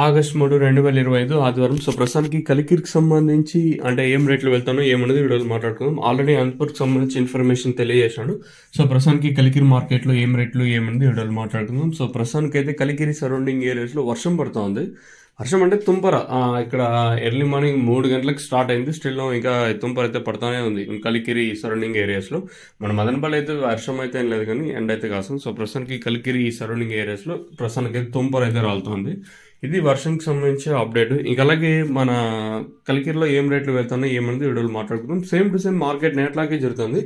August 3, 2025 ఆదివారం. So ప్రస్తుతానికి కలికిరికి సంబంధించి అంటే ఏం రేట్లు వెళ్తానో ఏమన్నది వీడియోలో మాట్లాడుకుందాం. ఆల్రెడీ అనంతపురంకి సంబంధించి ఇన్ఫర్మేషన్ తెలియజేశాను. సో ప్రస్తుతానికి కలికిరి మార్కెట్లో ఏం రేట్లు ఏమన్నది వీడియోలో మాట్లాడుకుందాం. సో ప్రస్తుతానికి అయితే కలికిరి సరౌండింగ్ ఏరియాస్లో వర్షం పడుతూ ఉంది. వర్షం అంటే తుంపర ఇక్కడ ఎర్లీ మార్నింగ్ 3 గంటలకు స్టార్ట్ అయింది. స్టిల్ ఇంకా తుంపర అయితే పడుతూనే ఉంది కలికిరి సరౌండింగ్ ఏరియాస్లో. మన మదనపల్లి అయితే వర్షం అయితే ఏం లేదు కానీ ఎండ అయితే కాస్తుంది. సో ప్రస్తుతానికి కలికిరి సరౌండింగ్ ఏరియాస్లో ప్రస్తుతానికి అయితే తుంపర అయితే రాలుతుంది. ఇది వర్షంకి సంబంధించి అప్డేట్. ఇంకా అలాగే మన కలికిరిలో ఏం రేట్లు వెళ్తానో ఏమన్నది వీడియోలు మాట్లాడుకుందాం. సేమ్ టు సేమ్ మార్కెట్ నేట్లాగే జరుగుతుంది.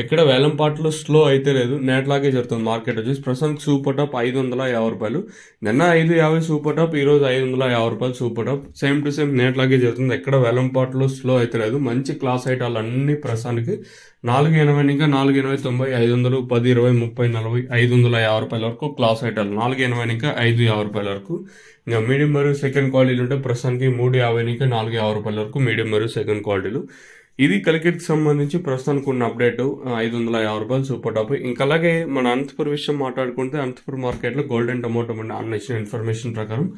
ఎక్కడ వేలంపాట్లో స్లో అయితే లేదు, నేట్లాగే జరుగుతుంది. మార్కెట్ వచ్చేసి ప్రస్తుతానికి సూపర్ టాప్ 550 రూపాయలు. నిన్న 550 సూపర్ టాప్, ఈరోజు 550 రూపాయలు super top. Same to same నేట్లాగే జరుగుతుంది. ఎక్కడ వేలంపాట్లో స్లో అయితే లేదు. మంచి క్లాస్ ఐటాలు అన్ని ప్రస్తుతానికి 480 ఇంకా 480, 90, 500, 10, 20, 30, 40, 550 రూపాయల వరకు క్లాస్ ఐటాలు. 480 ఇంకా 550 రూపాయల వరకు. ఇంకా మీడియం మరియు సెకండ్ క్వాలిటీలు ఉంటే ప్రస్తుతానికి 350 ఇంకా 450 రూపాయల వరకు మీడియం మరియు సెకండ్ క్వాలిటీలు. ఇది కలికిరికి సంబంధించి ప్రస్తుతానికి ఉన్న అప్డేట్. 550 రూపాయలు సూపర్ టాప్. ఇంకా అలాగే మన అనంతపురం విషయం మాట్లాడుకుంటే అనంతపురం మార్కెట్లో గోల్డెన్ టమోటో అన్న ఇచ్చిన ఇన్ఫర్మేషన్ ప్రకారం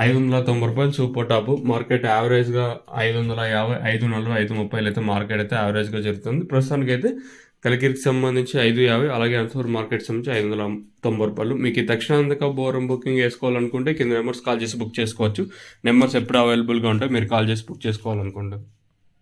590 రూపాయలు సూపర్ టాప్. మార్కెట్ యావరేజ్గా 550, 540, 530 అయితే మార్కెట్ అయితే యావరేజ్గా జరుగుతుంది. ప్రస్తుతానికి అయితే కలికిరికి సంబంధించి 550, అలాగే అనంతపురం మార్కెట్ సంబంధించి 590 రూపాయలు. మీకు ఈ తక్షణాంతక బోరం బుకింగ్ వేసుకోవాలనుకుంటే కింద నెంబర్స్ కాల్ చేసి బుక్ చేసుకోవచ్చు. నెంబర్స్ ఎప్పుడు అవైలబుల్గా ఉంటాయి, మీరు కాల్ చేసి బుక్ చేసుకోవాలనుకుంటే.